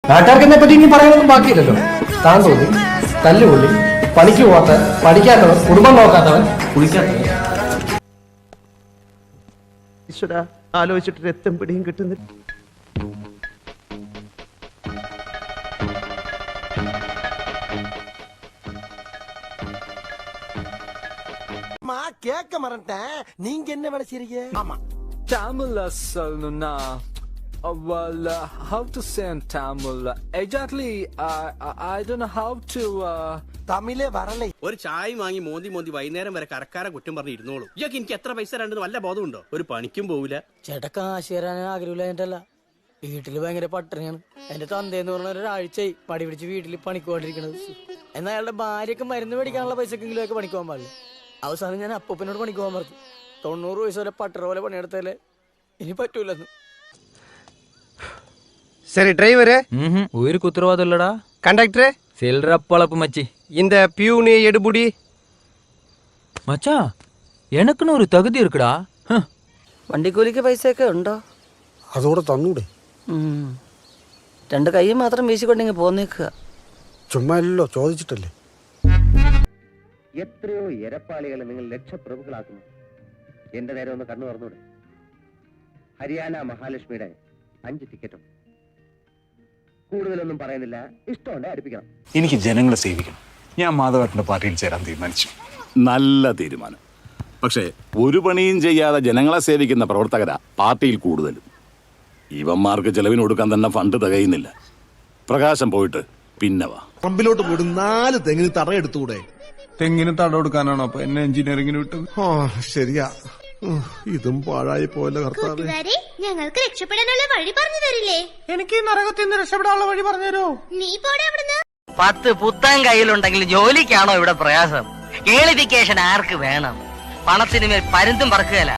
നാട്ടുകാർക്ക് എന്നെ പറ്റി ഇനി പറയാനൊന്നും ബാക്കിയില്ലല്ലോ. താൻ തോന്നി തല്ലുകൊള്ളി, പണിക്ക് പോവാത്ത, പഠിക്കാത്തവൻ, കുടുംബം നോക്കാത്തവൻ, കുളിക്കാത്തവൻ. ഈശ്വരാ, ആലോചിച്ചിട്ട് രക്തം പിടിയും കിട്ടുന്നില്ല. கேட்க மறந்தேன். நீங்க என்ன வேலை செய்றீங்க? ஆமா, Tamil சொல்லணும்னா well how to say in Tamil exactly I don't know how to തമിഴേ വരലേ. ഒരു ചായ വാങ്ങി മോന്തി മോന്തി വൈകുന്നേരം വരെ കറക്കാരെ കുറ്റം പറഞ്ഞ് ഇരുന്നോളൂ. ഇയാൾക്ക് എനിക്ക് എത്ര പൈസ രണ്ടെന്ന് വല്ല ബോധമുണ്ടോ? ഒരു പണിക്കും പോവില്ല. ചേട്ടാ കാശ് തരാൻ ആഗ്രഹമില്ല. എന്റല്ല, വീട്ടില് ഭയങ്കര പട്ടിണിയാണ്. എന്റെ തന്തേന്ന് പറഞ്ഞ ഒരാഴ്ചയായി പടി പിടിച്ച് വീട്ടിൽ പണിക്ക് പോകാണ്ടിരിക്കണത്. എന്നാൽ അയാളുടെ ഭാര്യക്ക് മരുന്ന് മേടിക്കാനുള്ള പൈസക്കെങ്കിലും ഒക്കെ പണിക്ക് പോകാൻ പാടില്ല. അവസാനം ഞാൻ അപ്പൂപ്പനോട് പണിക്ക് പോകാൻ പറഞ്ഞു. 90 വയസ്സ് വരെ പട്ടറ പോലെ പണിയെടുത്താലേ ഇനി പറ്റൂലെന്ന്. சரி டிரைவரு, உயிருக்கு உத்தரவாதம் இல்லடா. கண்டக்டரு, செல்ற பழப்பு மச்சி. இந்த பியூனு எடுபுடி. மச்சான், எனக்குன்னு ஒரு தகுதி இருக்குடா. വണ്ടിക്കൂലിക്ക് പൈസയൊക്കെ ഉണ്ടോ? അതോടെ തന്നൂടെ? 2 കൈ മാത്രം വീശിക്കൊണ്ടിങ്ങ് പോന്നേക്കുക. ചുമ്മാ അല്ലല്ലോ, ചോദിച്ചിട്ടല്ലേ. എത്രയോ എരപ്പാളികളെ നിങ്ങൾ ലക്ഷപ്രഭുക്കളാക്കുന്നു. എന്റെ നേരെ ഒന്ന് കണ്ണു തുറന്നൂടെ? ഹരിയാന മഹാലക്ഷ്മിയുടെ 5 ടിക്കറ്റും. കൂടുതലൊന്നും പറയുന്നില്ല, ഇഷ്ടമുണ്ടെ അടുപ്പിക്കണം. എനിക്ക് ജനങ്ങളെ സേവിക്കണം. ഞാൻ മാധവേട്ടന്റെ പാർട്ടിയിൽ ചേരാൻ തീരുമാനിച്ചു. നല്ല തീരുമാനം. പക്ഷേ ഒരു പണിയും ചെയ്യാതെ ജനങ്ങളെ സേവിക്കുന്ന പ്രവർത്തകരാ പാർട്ടിയിൽ കൂടുതലും. ഇവന്മാർക്ക് ചെലവിന് കൊടുക്കാൻ തന്നെ ഫണ്ട് തികയുന്നില്ല. പ്രകാശം പോയിട്ട് പിന്നെ വാ. പറമ്പിലോട്ട് പോയിട്ട് 4 തെങ്ങിന് തടയെടുത്തൂടെ? തെങ്ങിന് തട കൊടുക്കാനാണോ അപ്പൊ എന്നെ എഞ്ചിനീയറിംഗിന് വിട്ടത്? ശരിയാ, ഇതും പാഴായി പോയല്ലോ കർത്താവേ. ഞങ്ങൾക്ക് രക്ഷപ്പെടാനുള്ള വഴി പറഞ്ഞു തരില്ലേ? എനിക്ക് നരകത്തിൽ നിന്ന് രക്ഷപ്പെടാനുള്ള വഴി പറഞ്ഞു തരൂ. നീ പോടെ അവിടുന്ന്. 10 പുത്തൻ കയ്യിലുണ്ടെങ്കിൽ ജോലിക്കാണോ ഇവിടെ പ്രയാസം? ക്വാളിഫിക്കേഷൻ ആർക്ക് വേണം? പണത്തിന് മേൽ പരുന്തും പറക്കുകയല്ല.